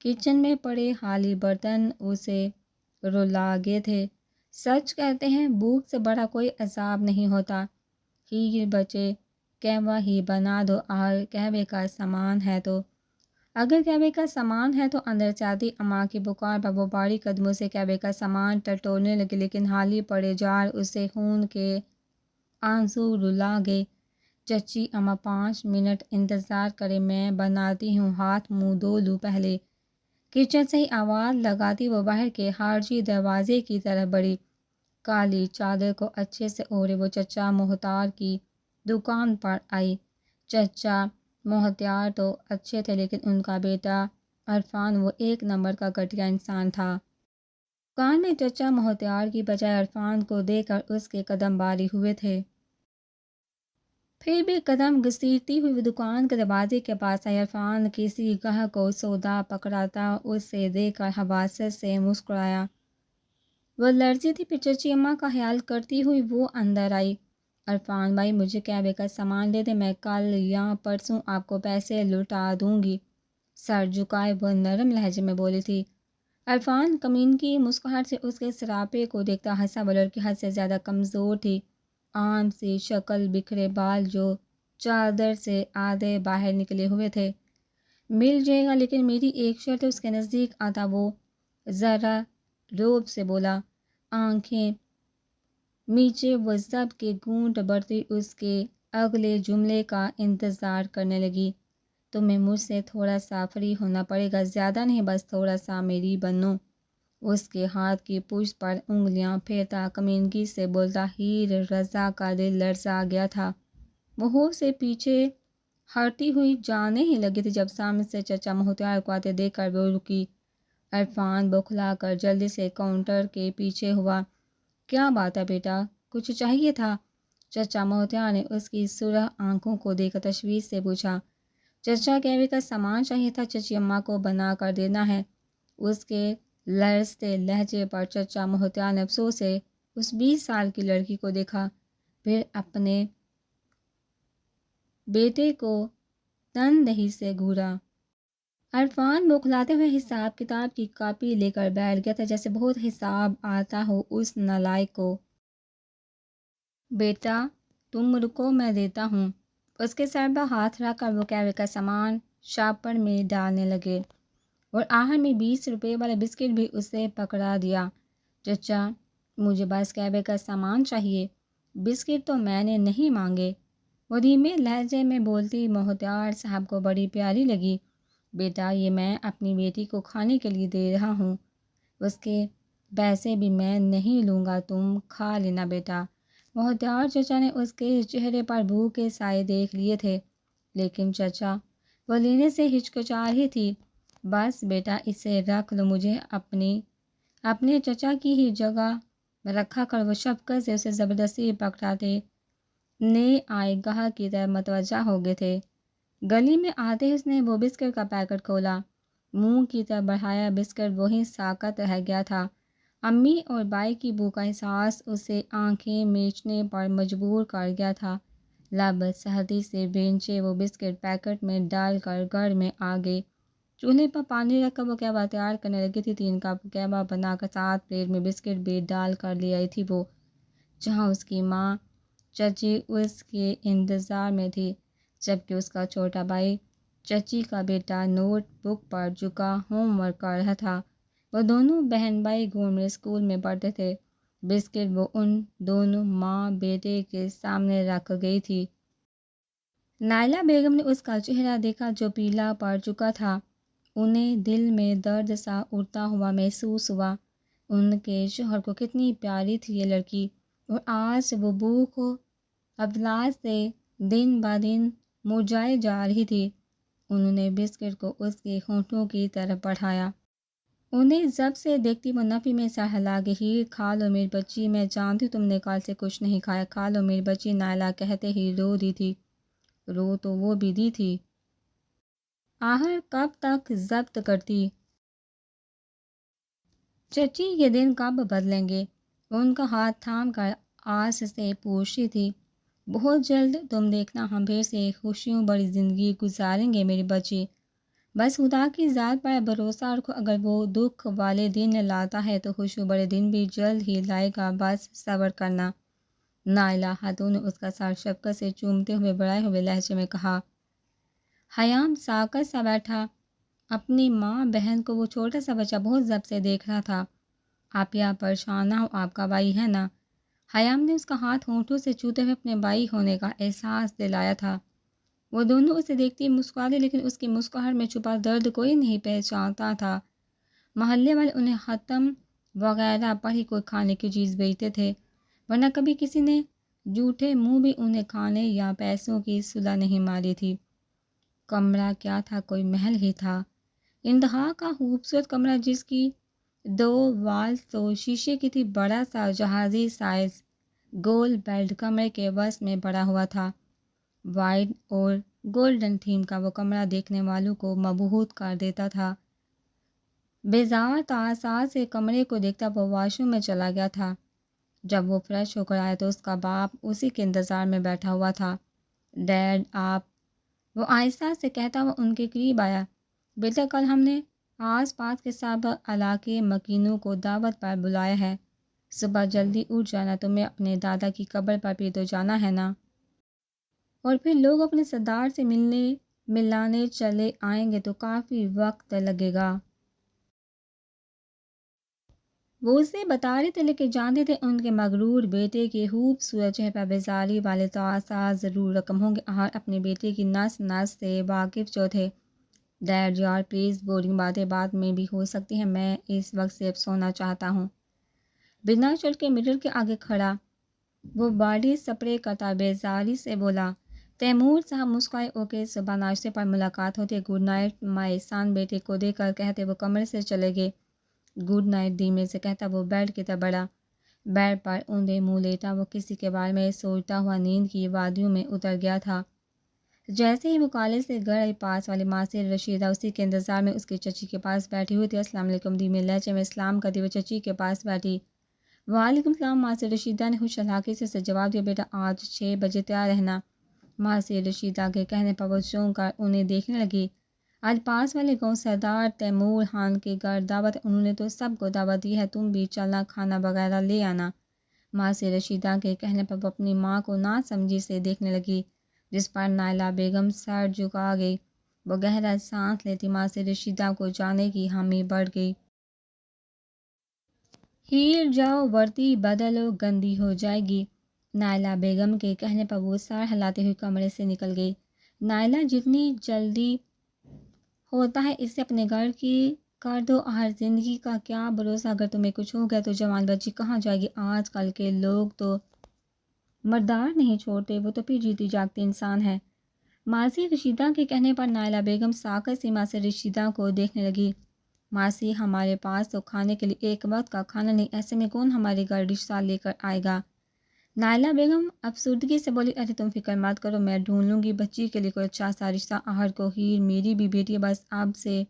Kitchen میں پڑے خالی برتن اسے رلا گئے تھے۔ سچ کہتے ہیں بھوک سے بڑا کوئی عذاب نہیں ہوتا۔ ہی بچے قہوہ ہی بنا دو، اور قہوے کا سامان ہے تو اگر قہوے کا سامان ہے تو اندر سے آتی اماں کی پکار پر وہ باری قدموں سے قہوے کا سامان ٹٹولنے لگے، لیکن حالی پڑے جار اسے خون کے آنسو رلا گئے۔ چچی اماں 5 منٹ انتظار کرے، میں بناتی ہوں، ہاتھ منہ دھو لوں پہلے۔ کچن سے ہی آواز لگاتی وہ باہر کے خارجی دروازے کی طرف بڑھی۔ کالی چادر کو اچھے سے اوڑھے وہ چچا مختار کی دکان پر آئی۔ چچا مختار تو اچھے تھے، لیکن ان کا بیٹا عرفان وہ ایک نمبر کا گھٹیا انسان تھا۔ دکان میں چچا مختار کی بجائے عرفان کو دیکھ کر اس کے قدم باری ہوئے تھے۔ پھر بھی قدم گھسیٹتی ہوئی وہ دکان کے دروازے کے پاس آئی۔ عرفان کسی گاہک کو سودا پکڑاتا اسے دیکھ کر حواست سے مسکرایا۔ وہ لرزی تھی، پھر چچی اماں کا خیال کرتی ہوئی وہ اندر آئی۔ عرفان بھائی مجھے قہوے کا سامان دے دے، میں کل یا پرسوں آپ کو پیسے لوٹا دوں گی، سر جھکائے وہ نرم لہجے میں بولی تھی۔ عرفان کمین کی مسکراہٹ سے اس کے سراپے کو دیکھتا ہنسا۔ وہ لڑکی حد سے زیادہ کمزور تھی، عام سی شکل، بکھرے بال جو چادر سے آدھے باہر نکلے ہوئے تھے۔ مل جائے گا، لیکن میری ایک شرط ہے۔ اس کے نزدیک آتا وہ ذرا رعب سے بولا، آنکھیں میچے وہ ضبط کے گھونٹ بھرتی اس کے اگلے جملے کا انتظار کرنے لگی۔ تمہیں مجھ سے تھوڑا سا فری ہونا پڑے گا، زیادہ نہیں، بس تھوڑا سا میری بنو۔ اس کے ہاتھ کی پشت پر انگلیاں پھیرتا کمینگی سے بولتا ہیر رضا کا دل لرزا گیا تھا۔ وہ خوف سے پیچھے ہٹتی ہوئی جانے ہی لگی تھی جب سامنے سے چچا مختار کو آتے دیکھ کر وہ رکی۔ عرفان بوکھلا کر جلدی سے کاؤنٹر کے پیچھے ہوا۔ کیا بات ہے بیٹا، کچھ چاہیے تھا؟ چچا مختار نے اس کی سرخ آنکھوں کو دیکھ کر تشویش سے پوچھا۔ چچا قہوے کا سامان چاہیے تھا، چچی اماں کو بنا کر دینا ہے۔ اس کے لرزتے لہجے پر چچا مختار نے افسوس سے اس 20 سال کی لڑکی کو دیکھا، پھر اپنے بیٹے کو تندہی سے گھورا۔ عرفان بوکھلاتے ہوئے حساب کتاب کی کاپی لے کر بیٹھ گیا تھا، جیسے بہت حساب آتا ہو اس نالائق کو۔ بیٹا تم رکو، میں دیتا ہوں۔ اس کے سر پر ہاتھ رکھ کر وہ قہوے کا سامان شاپر میں ڈالنے لگے، اور آخر میں 20 روپے والا بسکٹ بھی اسے پکڑا دیا۔ چچا مجھے بس قہوے کا سامان چاہیے، بسکٹ تو میں نے نہیں مانگے، وہ دھیمے لہجے میں بولتی مختار صاحب کو بڑی پیاری لگی۔ بیٹا یہ میں اپنی بیٹی کو کھانے کے لیے دے رہا ہوں، اس کے پیسے بھی میں نہیں لوں گا، تم کھا لینا بیٹا۔ مختار چچا نے اس کے چہرے پر بھوک کے سائے دیکھ لیے تھے، لیکن چچا وہ لینے سے ہچکچا رہی تھی۔ بس بیٹا اسے رکھ لو، مجھے اپنے چچا کی ہی جگہ رکھا کر۔ وہ شفقت سے اسے زبردستی پکڑاتے نئے آئے گاہک کی طرف متوجہ ہو گئے تھے۔ گلی میں آتے ہی اس نے وہ بسکٹ کا پیکٹ کھولا، منہ کی طرف بڑھایا، بسکٹ وہیں ساکت رہ گیا تھا۔ امی اور بائی کی بو کا احساس اسے آنکھیں میچنے پر مجبور کر گیا تھا۔ لب سختی سے بھینچے وہ بسکٹ پیکٹ میں ڈال کر گھر میں آ گئے۔ چولہے پر پانی رکھ کر وہ قہوہ تیار کرنے لگی تھی۔ 3 کپ قہوہ بنا کر 7 پلیٹ میں بسکٹ بھی ڈال کر لے آئی تھی وہ، جہاں اس کی ماں چچی اس کے انتظار میں تھی، جبکہ اس کا چھوٹا بھائی چچی کا بیٹا نوٹ بک پر جھکا ہوم ورک کر رہا تھا۔ وہ دونوں بہن بھائی گورنمنٹ اسکول میں پڑھتے تھے۔ بسکٹ وہ ان دونوں ماں بیٹے کے سامنے رکھ گئی تھی۔ نائلہ بیگم نے اس کا چہرہ دیکھا جو پیلا پڑ چکا تھا۔ انہیں دل میں درد سا اٹھتا ہوا محسوس ہوا۔ ان کے شوہر کو کتنی پیاری تھی یہ لڑکی، اور آج وہ بھوک و افلاس سے دن بدن مرجھائے جا رہی تھی۔ انہوں نے بسکٹ کو اس کے ہونٹوں کی طرف بڑھایا۔ انہیں ضبط سے دیکھتی وہ نفی میں سر ہلا گئی۔ ہیر کھا لو میری بچی، میں جانتی ہوں تم نے کل سے کچھ نہیں کھایا، کھا لو میری بچی، نائلہ کہتے ہی رو دی تھی۔ رو تو وہ بھی دی تھی، آخر کب تک ضبط کرتی؟ چچی یہ دن کب بدلیں گے؟ وہ ان کا ہاتھ تھام کر آس سے پوچھتی تھی۔ بہت جلد، تم دیکھنا ہم پھر سے خوشیوں بڑی زندگی گزاریں گے میری بچی۔ بس خدا کی ذات پر بھروسہ رکھو، اگر وہ دکھ والے دن لاتا ہے تو خوشی بڑے دن بھی جلد ہی لائے گا، بس صبر کرنا۔ نائلہ خاتون نے اس کا سر شفقت سے چومتے ہوئے بڑھائے ہوئے لہجے میں کہا۔ حیام ساکت سا بیٹھا، اپنی ماں بہن کو وہ چھوٹا سا بچہ بہت ضبط سے دیکھ رہا تھا۔ آپ یا پریشان نہ ہو، آپ کا بھائی ہے نا؟ حیام نے اس کا ہاتھ ہونٹوں سے چھوتے ہوئے اپنے بھائی ہونے کا احساس دلایا تھا۔ وہ دونوں اسے دیکھتے ہی مسکرائے، لیکن اس کی مسکراہٹ میں چھپا درد کوئی نہیں پہچانتا تھا۔ محلے والے انہیں ختم وغیرہ پر ہی کوئی کھانے کی چیز بیچتے تھے، ورنہ کبھی کسی نے جھوٹے منہ بھی انہیں کھانے یا پیسوں کی صلہ نہیں ماری تھی۔ کمرہ کیا تھا، کوئی محل ہی تھا، انتہا کا خوبصورت کمرہ جس کی 2 والز تو شیشے کی تھی، بڑا سا جہازی سائز گول بیڈ کمرے کے وسط میں پڑا ہوا تھا۔ وائٹ اور گولڈن تھیم کا وہ کمرہ دیکھنے والوں کو مبہوت کر دیتا تھا۔ بیزار تاثار سے کمرے کو دیکھتا وہ واش روم میں چلا گیا تھا۔ جب وہ فریش ہو کر آیا تو اس کا باپ اسی کے انتظار میں بیٹھا ہوا تھا۔ ڈیڈ آپ، وہ آہستہ سے کہتا ہوا ان کے قریب آیا۔ بیٹا، کل ہم نے آس پاس کے سب علاقے مکینوں کو دعوت پر بلایا ہے، صبح جلدی اٹھ جانا، تمہیں اپنے دادا کی قبر پر بھی تو جانا ہے نا، اور پھر لوگ اپنے سردار سے ملانے چلے آئیں گے تو کافی وقت لگے گا۔ وہ اسے بتا رہے تھے لیکن جانتے تھے ان کے مغرور بیٹے کے خوبصورت چہرے پر بیزاری والے تاثار ضرور رقم ہوں گے، اور اپنے بیٹے کی نس نس سے واقف جو تھے۔ ڈیڈ یار پلیز، بورنگ باتیں بعد میں بھی ہو سکتی ہیں، میں اس وقت صرف سونا چاہتا ہوں۔ بنا چل کے مرر کے آگے کھڑا وہ باڈی سپرے کرتا بیزاری سے بولا۔ تیمور صاحب مسکرائے۔ اوکے، صبح ناشتے پر ملاقات ہوتی ہے، گڈ نائٹ مائی سن، بیٹے کو دے کر کہتے وہ کمرے سے چلے گئے۔ گڈ نائٹ دھیمے سے کہتا وہ بیڈ کی طرف بڑھا۔ بیڈ پر اونڈے منہ لیٹا وہ کسی کے بارے میں سوچتا ہوا نیند کی وادیوں میں اتر گیا تھا۔ جیسے ہی وہ کالج سے گھر آئی، پاس والی ماسی رشیدہ اسی کے انتظار میں اس کی چچی کے پاس بیٹھی ہوئی تھی۔ السلام علیکم، دھیمے لہجے میں سلام کرتی وہ چچی کے پاس بیٹھی۔ وعلیکم السلام، ماسی رشیدہ نے خوش علاقے سے اسے جواب دیا۔ بیٹا، آج 6 بجے تیار رہنا۔ ماسی رشیدہ کے کہنے پر وہ چونک کر انہیں دیکھنے لگی۔ آج پاس والے گاؤں سردار تیمور خان کے گھر دعوت ہے، انہوں نے تو سب کو دعوت دی ہے، تم بھی چلنا، کھانا وغیرہ لے آنا۔ ماسی رشیدہ کے کہنے پر وہ اپنی ماں کو نا سمجھی سے دیکھنے لگی، جس پر نائلہ بیگم سر جھکا گئی۔ وہ گہرا سانس لیتی ماسی رشیدہ کو جانے کی حامی بڑھ گئی۔ ہیر جاؤ، وردی بدلو، گندی ہو جائے گی۔ نائلہ بیگم کے کہنے پر وہ سر ہلاتے ہوئے کمرے سے نکل گئی۔ نائلہ، جتنی جلدی ہوتا ہے اسے اپنے گھر کی کر دو، ہر زندگی کا کیا بھروسہ، اگر تمہیں کچھ ہو گیا تو جوان بچی کہاں جائے گی؟ آج کل کے لوگ تو مردار نہیں چھوڑتے، وہ تو پھر جیتی جاگتی انسان ہے۔ ماسی رشیدہ کے کہنے پر نائلہ بیگم ساکت سے ماسی رشیدہ کو دیکھنے لگی۔ ماسی، ہمارے پاس تو کھانے کے لیے ایک وقت کا کھانا نہیں، ایسے میں کون ہمارے گھر رشتہ لے کر آئے گا؟ نائلہ بیگم افسردگی سے بولی۔ ارے تم فکر مت کرو، میں ڈھونڈ لوں گی بچی کے لیے کوئی اچھا سا رشتہ، آہر کو ہیر میری بھی بیٹی ہے، بس اب سے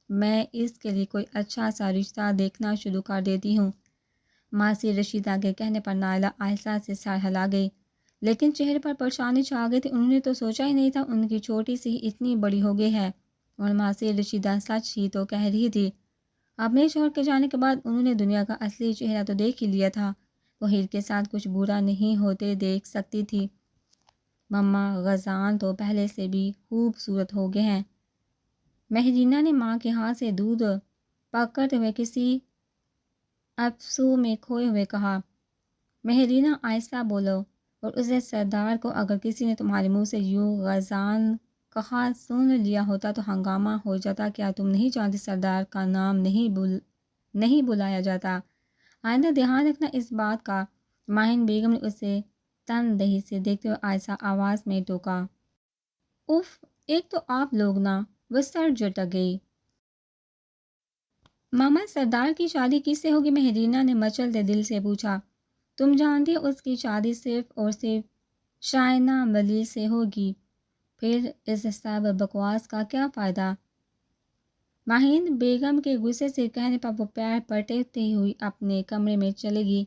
میں اس کے لیے کوئی اچھا سا رشتہ دیکھنا شروع کر دیتی ہوں۔ ماسی رشیدہ کے کہنے پر نائلہ آہستہ سے سر ہلا گئی، لیکن چہرے پر پریشانی چھا گئی تھی۔ انہوں نے تو سوچا ہی نہیں تھا ان کی چھوٹی سی اتنی بڑی ہو گئی ہے، اور ماسی رشیدہ سچ ہی تو کہہ رہی تھی۔ اپنے شوہر کے جانے کے بعد انہوں نے دنیا کا اصلی چہرہ تو دیکھ ہی لیا تھا، وہ ہیر کے ساتھ کچھ برا نہیں ہوتے دیکھ سکتی تھی۔ مما، غزال تو پہلے سے بھی خوبصورت ہو گئے ہیں، مہرینہ نے ماں کے ہاتھ سے دودھ پکڑتے ہوئے کسی افسو میں کھوئے ہوئے کہا۔ مہرینہ، آہستہ بولو، اور اسے سردار کو اگر کسی نے تمہارے منہ سے یوں غزال کہا سن لیا ہوتا تو ہنگامہ ہو جاتا۔ کیا تم نہیں جانتی سردار کا نام نہیں بلایا جاتا؟ آئندہ دھیان رکھنا اس بات کا۔ ماہن بیگم نے اسے تندہی سے دیکھتے ہوئے آہستہ آواز میں ٹوکا۔ اف، ایک تو آپ لوگ نا، وہ سر جھٹک گئی۔ ماما، سردار کی شادی کس سے ہوگی؟ مہرینہ نے مچلتے دل سے پوچھا۔ تم جانتی ہو اس کی شادی صرف اور صرف شائنہ ولی سے ہوگی، پھر اس سب بکواس کا کیا فائدہ؟ ماہین بیگم کے غصے سے کہنے پر وہ پیر پٹکتی ہوئی اپنے کمرے میں چلے گی۔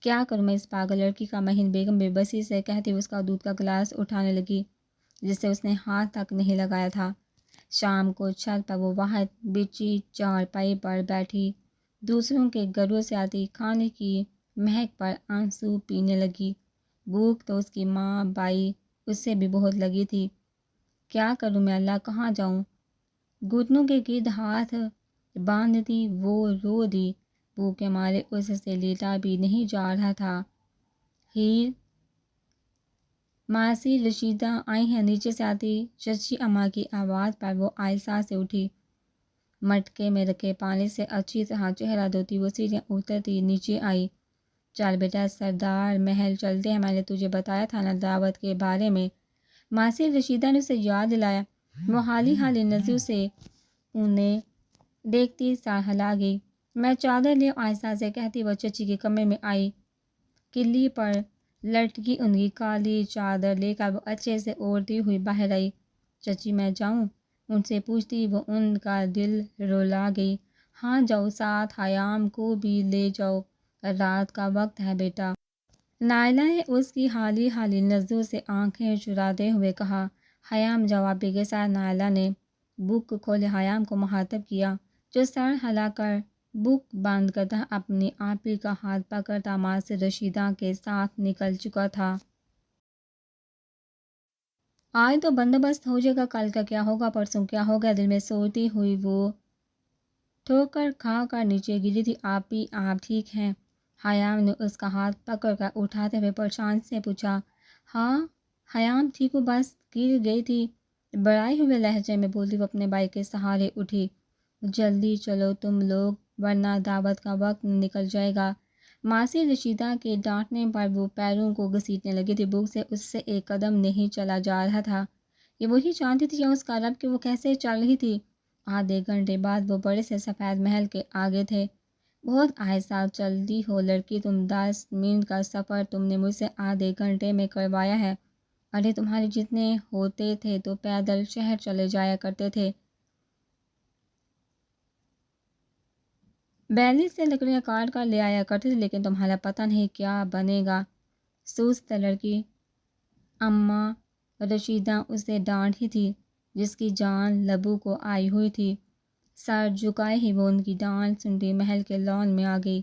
کیا کروں میں اس پاگل لڑکی کا؟ ماہین بیگم بے بسی سے کہتی ہوئی اس کا دودھ کا گلاس اٹھانے لگی، جس سے اس نے ہاتھ تک نہیں لگایا تھا۔ شام کو چھت پر وہ واحد بچی چارپائی پر بیٹھی دوسروں کے گھروں سے آتی کھانے کی مہک پر آنسو پینے لگی۔ بھوک تو اس کی ماں بائی اس سے بھی بہت لگی تھی۔ کیا کروں میں اللہ، کہاں جاؤں؟ گھٹنوں کے گرد ہاتھ باندھتی وہ رو دی۔ بھوک کے مارے اس سے لیٹا بھی نہیں جا رہا تھا۔ ہیر ماسی رشیدہ آئی ہیں، نیچے سے آتی چچی اماں کی آواز پر وہ آہستہ سے اٹھی۔ مٹکے میں رکھے پانی سے اچھی طرح چہرہ دھوتی وہ سیڑھیاں اترتی نیچے آئی۔ چل بیٹا سردار محل چلتے ہیں، میں نے تجھے بتایا تھا نا دعوت کے بارے میں۔ ماسی رشیدہ نے اسے یاد دلایا۔ وہ حالی حالی نظروں سے انہیں دیکھتی سرہلا گئی۔ میں چادر لے آہستہ سے کہتی وہ چچی کے کمرے میں آئی۔ کلی پر لٹکی ان کی کالی چادر لے کر وہ اچھے سے اوڑھتی ہوئی باہر آئی۔ چچی میں جاؤں؟ ان سے پوچھتی وہ ان کا دل رولا گئی۔ ہاں جاؤ، ساتھ حیام کو بھی لے جاؤ، رات کا وقت ہے بیٹا۔ نائلہ نے اس کی حالی حالی نظروں سے آنکھیں چراتے ہوئے کہا۔ حیام جوابی کے ساتھ نائلہ نے بک کھولے حیام کو مخاطب کیا، جو سر ہلا کر بک بند کرتا اپنی آپی کا ہاتھ پکڑتا ماسی رشیدہ کے ساتھ نکل چکا تھا۔ آج تو بندوبست ہو جائے گا، کل کا کیا ہوگا، پرسوں کیا ہوگا، دل میں سوچتی ہوئی وہ ٹھوکر کھا کر نیچے گری تھی۔ آپی آپ ٹھیک ہیں؟ حیام نے اس کا ہاتھ پکڑ کر اٹھاتے ہوئے پریشان سے پوچھا۔ ہاں حیام ٹھیک ہوں، بس گر گئی تھی، بڑھائے ہوئے لہجے میں بولتی وہ اپنے بھائی کے سہارے اٹھی۔ جلدی چلو تم لوگ ورنہ دعوت کا وقت نکل جائے گا۔ ماسی رشیدہ کے ڈانٹنے پر وہ پیروں کو گھسیٹنے لگی تھی۔ بھوک سے اس سے ایک قدم نہیں چلا جا رہا تھا۔ یہ وہی جانتی تھی یا اس کا رب کہ وہ کیسے چل رہی تھی۔ آدھے گھنٹے بعد وہ بڑے سے سفید محل کے آگے تھے۔ بہت آہستہ چلتی ہو لڑکی تم، 10 منٹ کا سفر تم نے مجھ سے آدھے گھنٹے میں کروایا ہے۔ ارے تمہارے جتنے ہوتے تھے تو پیدل شہر چلے جایا کرتے تھے، بیلی سے لکڑیاں کاٹ کر لے آیا کرتے تھے، لیکن تمہارا پتہ نہیں کیا بنے گا۔ سست لڑکی اماں رشیدہ اسے ڈانٹ ہی تھی جس کی جان لبوں کو آئی ہوئی تھی۔ سر جھکائے ہی وہ ان کی ڈانٹ سنتی محل کے لان میں آ گئی،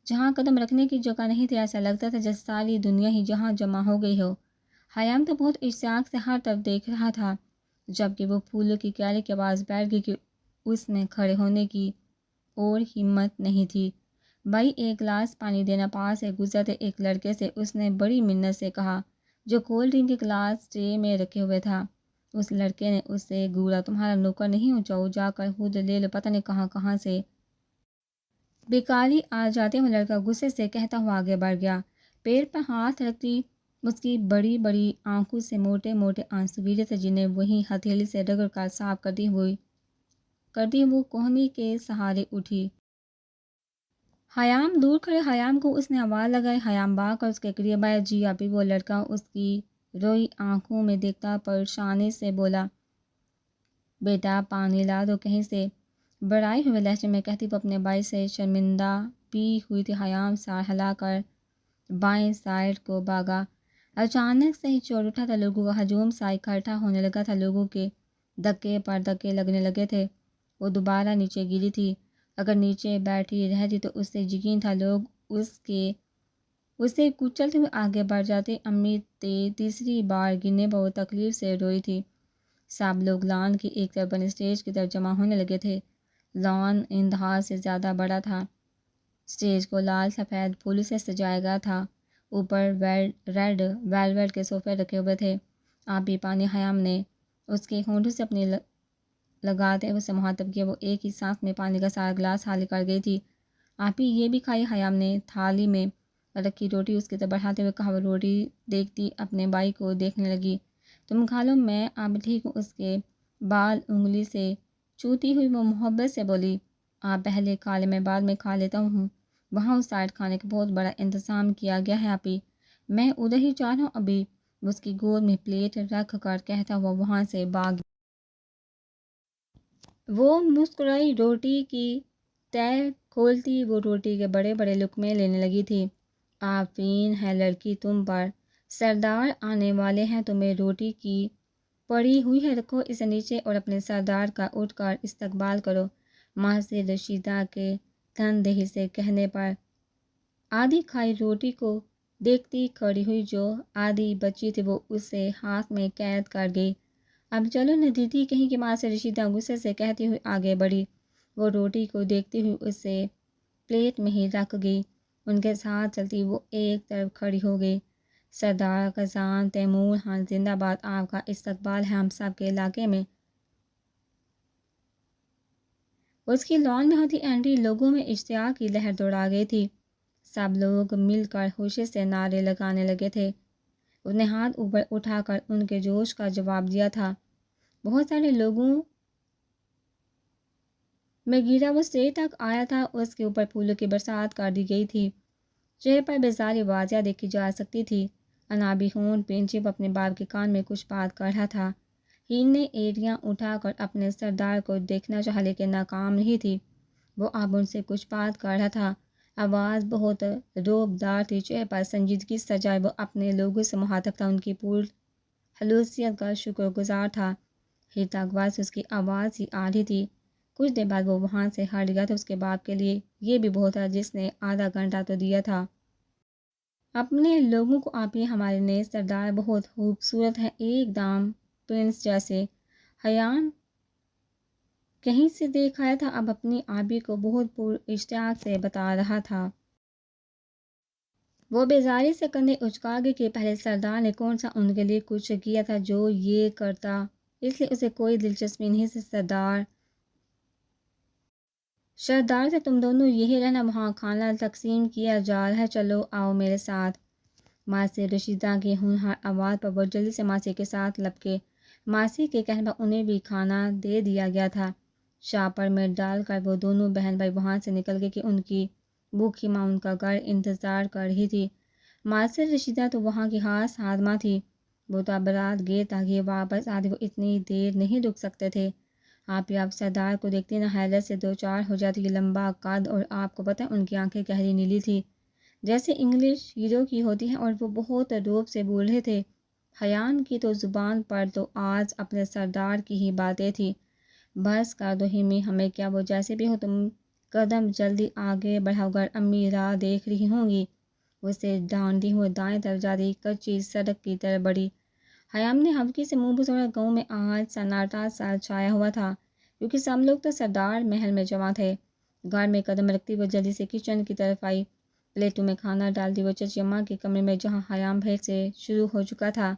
جہاں قدم رکھنے کی جگہ نہیں تھی۔ ایسا لگتا تھا جیسے ساری دنیا ہی جہاں جمع ہو گئی ہو۔ حیام تو بہت اشتیاق سے ہر طرف دیکھ رہا تھا، جبکہ وہ پھولوں کی کیاری کے پاس بیٹھ گئی کہ اس میں کھڑے ہونے کی اور ہمت نہیں تھی۔ بھائی ایک گلاس پانی دینا۔ پاس سے گزرتے ایک لڑکے سے اس نے بڑی منت سے کہا، جو کولڈ ڈرنک کے گلاس ٹرے میں رکھے ہوئے تھا۔ اس لڑکے نے اس سے گھورا، تمہارا نوکر نہیں ہوں، جاؤ جا کر خود لے لو، پتہ نہیں کہاں کہاں سے بیکاری آ جاتے ہیں۔ لڑکا غصے سے کہتا ہوا آگے بڑھ گیا۔ پیٹ پر ہاتھ رکھتی اس کی بڑی بڑی آنکھوں سے موٹے موٹے آنسو گر رہے تھے، جنہیں وہی ہتھیلی سے رگڑ کر صاف کرتی وہ کوہنی کے سہارے اٹھی۔ حیام دور کھڑے، حیام کو اس نے آواز لگائی۔ حیام بھاگ کر اس کے قریب آیا۔ جی ابھی؟ وہ لڑکا اس کی روئی آنکھوں میں دیکھتا پریشانی سے بولا۔ بیٹا پانی لا دو کہیں سے، بڑھائے ہوئے لہجے میں کہتی وہ اپنے بھائی سے شرمندہ بھی ہوئی تھی۔ حیام سر ہلا کر بائیں سائڈ کو بھاگا۔ اچانک سے ہی چور اٹھا تھا، لوگوں کا ہجوم سا اکٹھا ہونے لگا تھا، لوگوں کے دھکے پر دھکے لگنے لگے تھے۔ وہ دوبارہ نیچے گری تھی۔ اگر نیچے بیٹھی رہتی تو اس سے یقین تھا لوگ اسے کچلتے ہوئے آگے بڑھ جاتے۔ امی تیسری بار گرنے پر وہ تکلیف سے روئی تھی۔ سب لوگ لان کی ایک طرف بنے اسٹیج کی طرف جمع ہونے لگے تھے۔ لان انتہا سے زیادہ بڑا تھا۔ اسٹیج کو لال سفید پھولوں سے سجایا گیا تھا۔ اوپر ریڈ ویلویٹ کے صوفے رکھے ہوئے تھے۔ آپی پانی حیام نے اس کے ہونٹوں سے اپنی لگاتے ہوئے اسے مخاطب کیا۔ وہ ایک ہی سانس میں پانی کا سارا گلاس خالی کر گئی تھی۔ آپی یہ بھی کھائی؟ حیام نے تھالی میں رکھی روٹی اس کی طرف بڑھاتے ہوئے کہا۔ وہ روٹی دیکھتی اپنے بھائی کو دیکھنے لگی۔ تم کھا لو، میں اب ٹھیک ہوں۔ اس کے بال انگلی سے چوتی ہوئی وہ محبت سے بولی۔ آپ پہلے کھا لیں، میں بعد میں کھا لیتا ہوں، وہاں اس سائڈ کھانے کا بہت بڑا انتظام کیا گیا ہے آپی، میں ادھر ہی جا رہا ہوں ابھی۔ اس کی گود میں پلیٹ رکھ کر کہتا ہوا وہاں سے بھاگ۔ وہ مسکرائی، روٹی کی تہ کھولتی وہ روٹی کے بڑے بڑے لقمے لینے لگی تھی۔ آفرین ہے لڑکی تم پر، سردار آنے والے ہیں، تمہیں روٹی کی پڑی ہوئی ہے رکھو اسے نیچے اور اپنے سردار کا اٹھ کر استقبال کرو۔ ماں سے رشیدہ کے تن دہی سے کہنے پر آدھی کھائی روٹی کو دیکھتی کھڑی ہوئی، جو آدھی بچی تھی وہ اسے ہاتھ میں قید کر گئی۔ اب چلو نہ دیدی، کہیں کہ ماں سے رشیدہ غصے سے کہتی ہوئی آگے بڑھی۔ وہ روٹی کو دیکھتی ہوئی اسے پلیٹ میں ہی رکھ گئی۔ ان کے ساتھ چلتی وہ ایک طرف کھڑی ہو گئی۔ سردار خزان تیمور، ہاں زندہ باد، آپ کا استقبال ہے ہم سب کے علاقے میں۔ اس کی لان میں ہوتی اینٹری لوگوں میں اشتیاق کی لہر دوڑا گئی تھی۔ سب لوگ مل کر خوشی سے نعرے لگانے لگے تھے۔ اس نے ہاتھ اوپر اٹھا کر ان کے جوش کا جواب دیا تھا۔ بہت سارے لوگوں میں گرا وہ اسٹیج تک آیا تھا، اس کے اوپر پھولوں کی برسات کر دی گئی تھی۔ چہرے پر بیزاری واضح دیکھی جا سکتی تھی۔ انابی ہونٹ پرنسپ اپنے باپ کے کان میں کچھ بات کر رہا تھا۔ ہین نے ایڑیاں اٹھا کر اپنے سردار کو دیکھنا چاہا لیکن ناکام نہیں تھی۔ وہ اب ان سے کچھ بات کر رہا تھا۔ آواز بہت روبدار تھی، چہرے پر سنجیدگی سجائے وہ اپنے لوگوں سے مخاطب تھا، ان کی پور خلوصیت کا شکر گزار تھا۔ ہیر تک بس اس کی آواز ہی آ رہی تھی۔ کچھ دیر بعد وہ وہاں سے ہٹ گیا تھا۔ اس کے باپ کے لیے یہ بھی بہت تھا جس نے آدھا گھنٹہ تو دیا تھا۔ اپنے لوگوں کو آپ یہ ہمارے نئے سردار بہت خوبصورت ہیں، ایک دم پرنس جیسے۔ حیان کہیں سے دیکھ آیا تھا، اب اپنی آبی کو بہت پر اشتیاق سے بتا رہا تھا۔ وہ بیزاری سے کندھے اچکا گئی کہ پہلے سردار نے کون سا ان کے لیے کچھ کیا تھا جو یہ کرتا، اس لیے اسے کوئی دلچسپی نہیں تھی۔ سردار سے تم دونوں یہی رہنا، وہاں کھانا تقسیم کیا جا رہا ہے، چلو آؤ میرے ساتھ۔ ماسی رشیدہ کی ہونہار آواز پر وہ جلدی سے ماسی کے ساتھ لپکے۔ ماسی کے کہنے پر انہیں بھی کھانا دے دیا گیا تھا۔ شاپر میں ڈال کر وہ دونوں بہن بھائی وہاں سے نکل گئے کہ ان کی بھوکی ماں ان کا گھر انتظار کر رہی تھی۔ ماسی رشیدہ تو وہاں کی خاص خادمہ تھی، وہ تو اب رات گئے تاکہ واپس آتے، وہ اتنی دیر نہیں رک سکتے تھے۔ آپ سردار کو دیکھتی نہ حیرت سے دو چار ہو جاتی، لمبا قد، اور آپ کو پتہ ان کی آنکھیں گہری نیلی تھی جیسے انگلش ہیرو کی ہوتی ہیں، اور وہ بہت روب سے بول رہے تھے۔ حیان کی تو زبان پر تو آج اپنے سردار کی ہی باتیں تھی۔ بس کر دو ہمی، ہمیں کیا، وہ جیسے بھی ہو تم قدم جلدی آگے بڑھاؤ، گر امی راہ دیکھ رہی ہوں گی۔ اسے ڈانٹتی ہوئے دائیں طرف جاتی کچی سڑک کی طرف بڑھی۔ حیام نے ہلکی سے منہ بسوڑا۔ گاؤں میں آج سناٹا سا چھایا ہوا تھا کیونکہ سب لوگ تو سردار محل میں جمع تھے۔ گھر میں قدم رکھتی وہ جلدی سے کچن کی طرف آئی۔ پلیٹوں میں کھانا ڈالتی وہ چچی اماں کے کمرے میں جہاں حیام بھیڑ سے شروع ہو چکا تھا۔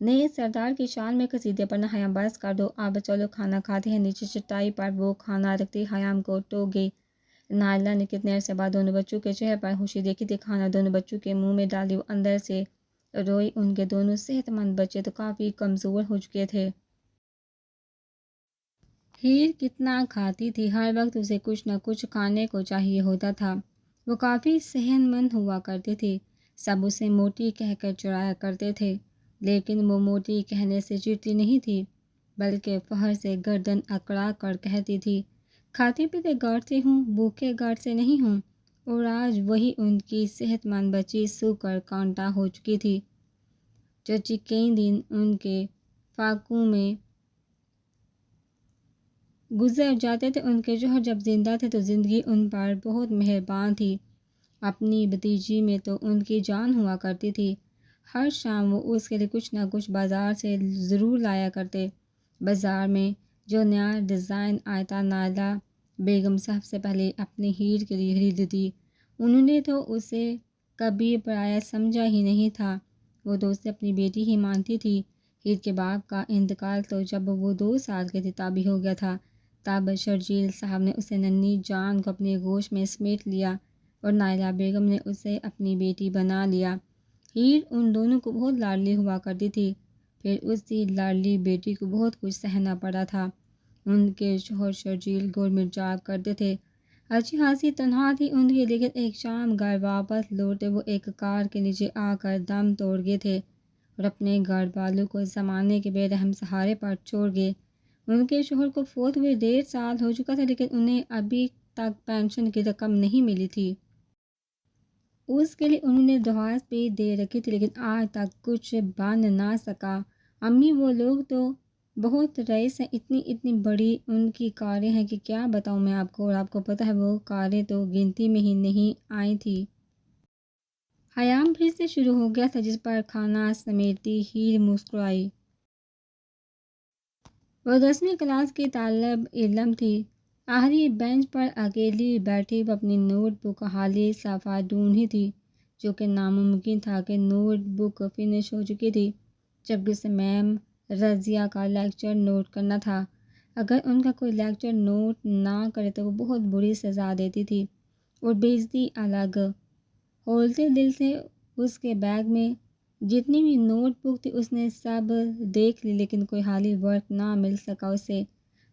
نئے سردار کی شان میں قصیدے پڑھنا۔ حیام بس کر دو، اب چلو کھانا کھاتے ہیں۔ نیچے چٹائی پر وہ کھانا رکھتی حیام کو ٹوک گئی۔ نائلہ نے کتنے عرصے بعد دونوں بچوں کے چہرے پر خوشی دیکھی تھی۔ کھانا دونوں بچوں کے منہ میں ڈال دی وہ اندر سے روئی۔ ان کے دونوں صحت مند بچے تو کافی کمزور ہو چکے تھے۔ ہیر کتنا کھاتی تھی، ہر وقت اسے کچھ نہ کچھ کھانے کو چاہیے ہوتا تھا۔ وہ کافی صحت مند ہوا کرتی تھی، سب اسے موٹی کہہ کر چڑھایا کرتے تھے، لیکن وہ موٹی کہنے سے چڑھتی نہیں تھی بلکہ فخر سے گردن اکڑا کر کہتی تھی، کھاتے پیتے گھر سے ہوں، بھوکے گھر سے نہیں ہوں۔ اور آج وہی ان کی صحت مند بچی سو کر کانٹا ہو چکی تھی۔ چچی کئی دن ان کے فاقوں میں گزر جاتے تھے۔ ان کے جوہر جب زندہ تھے تو زندگی ان پر بہت مہربان تھی۔ اپنی بھتیجی میں تو ان کی جان ہوا کرتی تھی۔ ہر شام وہ اس کے لیے کچھ نہ کچھ بازار سے ضرور لایا کرتے۔ بازار میں جو نیا ڈیزائن آیا تھا نائلہ بیگم سب سے پہلے اپنی ہیر کے لیے خریدی تھی۔ انہوں نے تو اسے کبھی پرایا سمجھا ہی نہیں تھا، وہ تو اسے اپنی بیٹی ہی مانتی تھی۔ ہیر کے باپ کا انتقال تو جب وہ 2 سال کی تھی تب ہی ہو گیا تھا۔ تب شرجیل صاحب نے اسے ننھی جان کو اپنے گوشت میں سمیٹ لیا اور نائلہ بیگم نے اسے اپنی بیٹی بنا لیا۔ ہیر ان دونوں کو بہت لاڈلی ہوا کرتی تھی، پھر اسی لاڈلی بیٹی کو بہت کچھ سہنا پڑا تھا۔ ان کے شوہر شرجیل گورنمنٹ جاب کرتے تھے، اچھی خاصی تنخواہ تھی ان کی، لیکن ایک شام گھر واپس لوٹے وہ ایک کار کے نیچے آ کر دم توڑ گئے تھے اور اپنے گھر والوں کو زمانے کے بے رحم سہارے پر چھوڑ گئے۔ ان کے شوہر کو فوت ہوئے 1.5 سال ہو چکا تھا، لیکن انہیں ابھی تک پینشن کی رقم نہیں ملی تھی۔ اس کے لیے انہوں نے درخواست بھی دے رکھی تھی، لیکن آج تک کچھ بن نہ سکا۔ امی وہ لوگ تو بہت رئیس ہیں، اتنی بڑی ان کی کاریں ہیں کہ کیا بتاؤں میں آپ کو، اور آپ کو پتہ ہے وہ کاریں تو گنتی میں ہی نہیں آئی تھی۔ حیام پھر سے شروع ہو گیا تھا، جس پر کھانا سمیٹتی ہیر مسکرائی۔ وہ 10ویں کلاس کی طالب علم تھی، آخری بینچ پر اکیلی بیٹھی وہ اپنی نوٹ بک خالی صفحہ ڈھونڈ رہی تھی، جو کہ ناممکن تھا کہ نوٹ بک فنش ہو چکی تھی، جبکہ اسے میم رضیہ کا لیکچر نوٹ کرنا تھا۔ اگر ان کا کوئی لیکچر نوٹ نہ کرے تو وہ بہت بری سزا دیتی تھی، اور بےعزتی الگ۔ کھولتے دل سے اس کے بیگ میں جتنی بھی نوٹ بک تھی اس نے سب دیکھ لی، لیکن کوئی حالی ورک نہ مل سکا اسے۔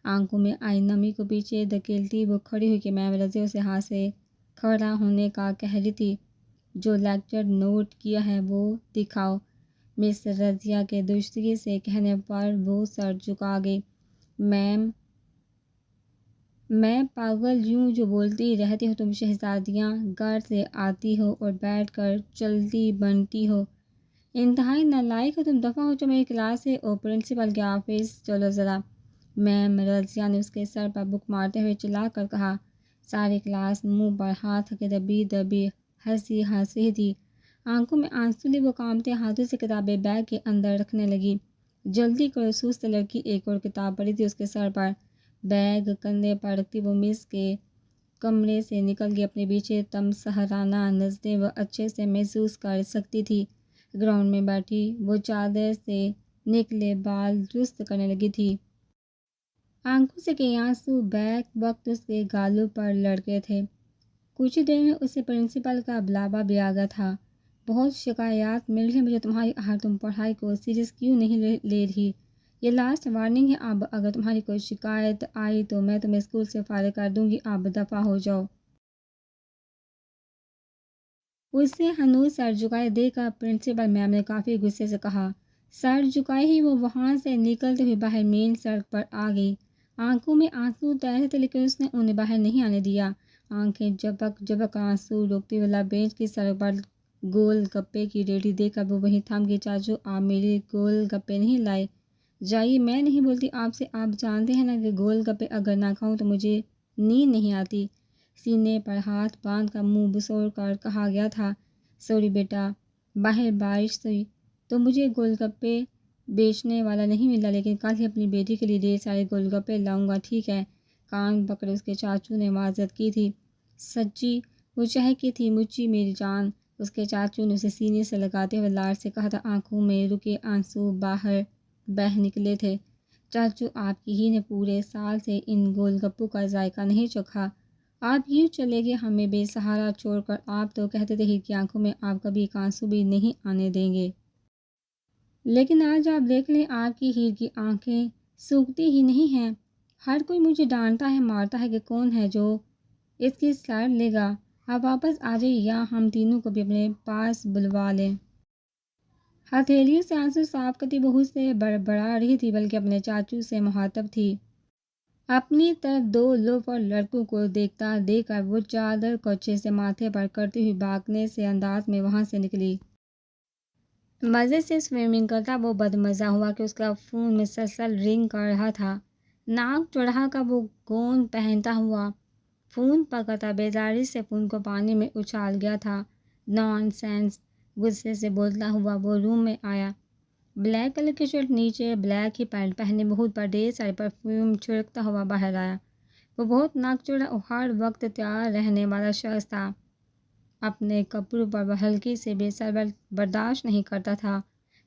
آنکھوں میں آئی نمی کو پیچھے دھکیلتی وہ کھڑی ہوئی کہ میم رضیہ اسے ہاتھ سے کھڑا ہونے کا کہہ رہی تھی۔ جو لیکچر نوٹ کیا ہے وہ دکھاؤ۔ مس رضیہ کے درستگی سے کہنے پر وہ سر جھکا گئی۔ میم، میں پاگل یوں جو بولتی رہتی ہو، تم شہزادیاں گھر سے آتی ہو اور بیٹھ کر چلتی بنتی ہو، انتہائی نالائق ہو تم، دفعہ ہو جو میری کلاس سے، اور پرنسپل کے آفس چلو ذرا۔ میم رضیہ نے اس کے سر پر بک مارتے ہوئے چلا کر کہا۔ ساری کلاس منہ پر ہاتھ رکھے دبی دبی ہنس رہی تھی، آنکھوں میں آنسو لیے وہ کانپتے ہاتھوں سے کتابیں بیگ کے اندر رکھنے لگی۔ جلدی کرو، سست لڑکی ایک اور کتاب پڑی تھی اس کے سر پر۔ بیگ کندھے پر رکھتی وہ مس کے کمرے سے نکل گئی، اپنے پیچھے تمسخرانہ نظریں وہ اچھے سے محسوس کر سکتی تھی۔ گراؤنڈ میں بیٹھی وہ چادر سے نکلے بال درست کرنے لگی تھی۔ آنکھوں سے کئی آنسو بیک وقت اس کے گالوں پر لڑکے تھے۔ کچھ دیر میں اسے پرنسپل کا بلاوا بھی آ گیا تھا۔ بہت شکایات مل رہی ہیں مجھے تمہاری، تم پڑھائی کو سیریس کیوں نہیں لے رہی؟ یہ لاسٹ وارننگ ہے، اب اگر تمہاری کوئی شکایت آئی تو میں تمہیں اسکول سے فارغ کر دوں گی، اب دفعہ ہو جاؤ۔ اسے ہنوز سر جھکائے دیکھ کر پرنسپل میم نے کافی غصے سے کہا۔ سر جھکائے ہی وہ وہاں سے نکلتے ہوئے باہر مین سڑک پر آ گئی۔ آنکھوں میں آنسو تیر رہے تھے لیکن اس نے انہیں باہر نہیں آنے دیا۔ آنکھیں جھپک آنسو روکتی ہوئے بینچ کی سڑک پر گول گپے کی ریہڑی دیکھ کر وہ وہیں تھم گئی۔ چاچو، آپ میرے گول گپے نہیں لائے؟ جائیے، میں نہیں بولتی آپ سے، آپ جانتے ہیں نا کہ گول گپے اگر نہ کھاؤں تو مجھے نیند نہیں آتی۔ سینے پر ہاتھ باندھ کر منہ بسوڑ کر کہا گیا تھا۔ سوری بیٹا، باہر بارش ہوئی تو مجھے گول گپے بیچنے والا نہیں ملا، لیکن کل ہی اپنی بیٹی کے لیے ڈھیر سارے گول گپے لاؤں گا، ٹھیک ہے؟ کان پکڑے اس کے چاچو نے معذرت کی تھی۔ سچی؟ وہ چہکی تھی، مچی میری جان، اس کے چاچو نے اسے سینے سے لگاتے ہوئے لاڈ سے کہا تھا۔ آنکھوں میں رکے آنسو باہر بہہ نکلے تھے۔ چاچو، آپ کی ہی نے پورے سال سے ان گول گپوں کا ذائقہ نہیں چکھا، آپ یوں چلے گئے ہمیں بے سہارا چھوڑ کر۔ آپ تو کہتے تھے ہیر کی آنکھوں میں آپ کبھی ایک آنسو بھی نہیں آنے دیں گے، لیکن آج آپ دیکھ لیں، آپ کی ہیر کی آنکھیں سوکھتی ہی نہیں ہیں۔ ہر کوئی مجھے ڈانٹتا ہے، مارتا ہے کہ کون ہے جو اس کی سر لے گا۔ آپ واپس آ جائیں یا ہم تینوں کو بھی اپنے پاس بلوا لیں۔ ہتھیلیوں سے آنسو صاف کرتی بہو سے بڑبڑا رہی تھی، بلکہ اپنے چاچو سے مخاطب تھی۔ اپنی طرف دو لوفر لڑکوں کو دیکھتا دیکھ کر وہ چادر کو اچھے سے ماتھے پر کرتی ہوئی بھاگنے سے انداز میں وہاں سے نکلی۔ مزے سے سوئمنگ کرتا وہ بدمزہ ہوا کہ اس کا فون مسلسل رنگ کر رہا تھا۔ ناک چڑھا کر وہ گون پہنتا ہوا فون پکڑتا بیزاری سے فون کو پانی میں اچھال گیا تھا۔ نان سینس، غصے سے بولتا ہوا وہ روم میں آیا۔ بلیک کلر کی شرٹ نیچے بلیک ہی پینٹ پہنے بہت پر ڈھیر سارے پرفیوم چھڑکتا ہوا باہر آیا۔ وہ بہت ناک چڑھا اور ہر وقت تیار رہنے والا شخص تھا۔ اپنے کپڑوں پر وہ ہلکی سے بے سربت برداشت نہیں کرتا تھا۔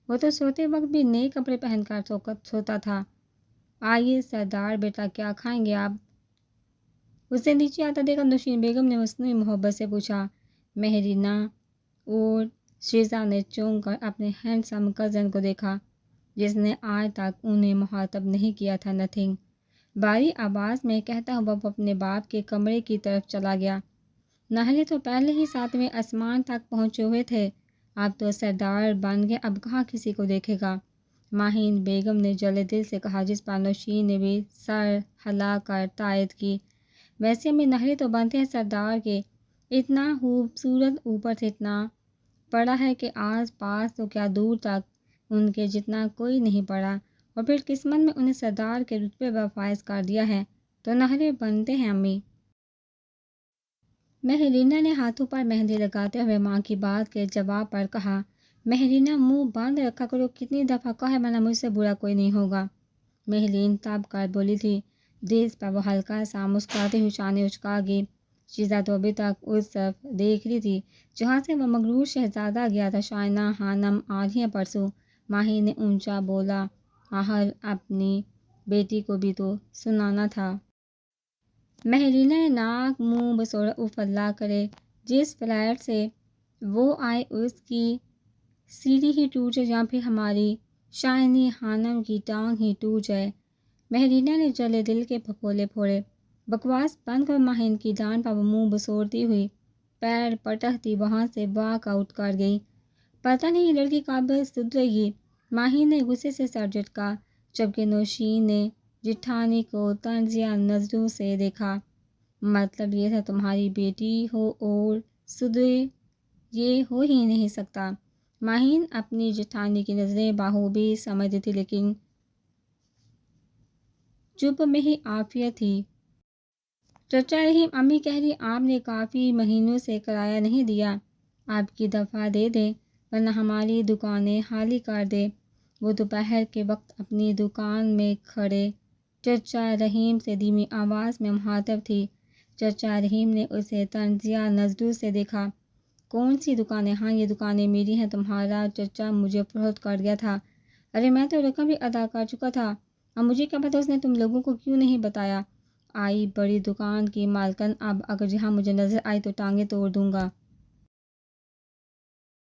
وہ تو سوتے وقت بھی نئے کپڑے پہن کر سوتا تھا۔ آئیے سردار بیٹا، کیا کھائیں گے آپ؟ اسے نیچے آتا دیکھا نوشین بیگم نے مصنوعی محبت سے پوچھا۔ مہرینہ اور شیزا نے چونک کر اپنے ہینڈسم کزن کو دیکھا جس نے آج تک انہیں مخاطب نہیں کیا تھا۔ نتھنگ، بھاری آواز میں کہتا ہوا وہ اپنے باپ کے کمرے کی طرف چلا گیا۔ نہلے تو پہلے ہی 7ویں آسمان تک پہنچے ہوئے تھے، اب تو سردار بن گئے، اب کہاں کسی کو دیکھے گا؟ ماہین بیگم نے جلے دل سے کہا، جس پر نوشین نے بھی سر ہلا کر تائید کی۔ ویسے ہمیں نہلے تو بنتے ہیں سردار کے، اتنا خوبصورت، اوپر سے اتنا پڑا ہے کہ آس پاس تو کیا دور تک ان کے جتنا کوئی نہیں پڑا، اور پھر قسمت میں انہیں سردار کے رتبے پر فائز کر دیا ہے تو نہرے بنتے ہیں امی۔ مہرینہ نے ہاتھوں پر مہندی لگاتے ہوئے ماں کی بات کے جواب پر کہا، مہرینہ منہ باندھ رکھا کرو، کتنی دفعہ کہا ہے میں نے مجھ سے برا کوئی نہیں ہوگا۔ مہرین تب کر بولی تھی۔ دس پر وہ ہلکا سا مسکراتے ہوئے شانے اچکا گئی۔ شیزہ تو ابھی تک اس طرف دیکھ رہی تھی جہاں سے وہ مغرور شہزادہ گیا تھا۔ شائنہ خانم آ رہی ہیں پرسوں، ماہر نے اونچا بولا، آخر اپنی بیٹی کو بھی تو سنانا تھا۔ مہرینہ نے ناک منہ بسوڑا اف اللہ کرے جس فلیٹ سے وہ آئے اس کی سیڑھی ہی ٹوٹ جائے یا پھر ہماری شائنی خانم کی ٹانگ ہی ٹوٹ جائے۔ مہرینہ نے جلے دل کے پھپھولے پھوڑے۔ بکواس بند کر، ماہر کی ڈانٹ پر وہ منہ بسوڑتی ہوئی پیر پٹکتی وہاں سے واک آؤٹ کر گئی۔ پتہ نہیں یہ لڑکی کب سدھرے گی، ماہر نے غصے سے سر جھٹکا، جبکہ نوشین نے جٹھانی کو طنزیہ نظروں سے دیکھا۔ مطلب یہ تھا تمہاری بیٹی ہو اور سدھرے، یہ ہو ہی نہیں سکتا۔ ماہر اپنی جٹھانی کی نظریں بخوبی سمجھتی تھی لیکن چپ میں ہی عافیت تھی۔ چچا رحیم، امی کہہ رہی آپ نے کافی مہینوں سے کرایہ نہیں دیا، آپ کی دفعہ دے دیں ورنہ ہماری دکانیں خالی کر دے۔ وہ دوپہر کے وقت اپنی دکان میں کھڑے چچا رحیم سے دھیمی آواز میں مخاطب تھی۔ چچا رحیم نے اسے طنزیہ نظروں سے دیکھا۔ کون سی دکانیں؟ ہاں یہ دکانیں میری ہیں، تمہارا چچا مجھے فروخت کر گیا تھا۔ ارے میں تو رقم بھی ادا کر چکا تھا، اب مجھے کیا پتہ اس نے تم لوگوں کو کیوں نہیں بتایا۔ آئی بڑی دکان کی مالکن، اب اگر یہاں مجھے نظر آئی تو ٹانگیں توڑ دوں گا۔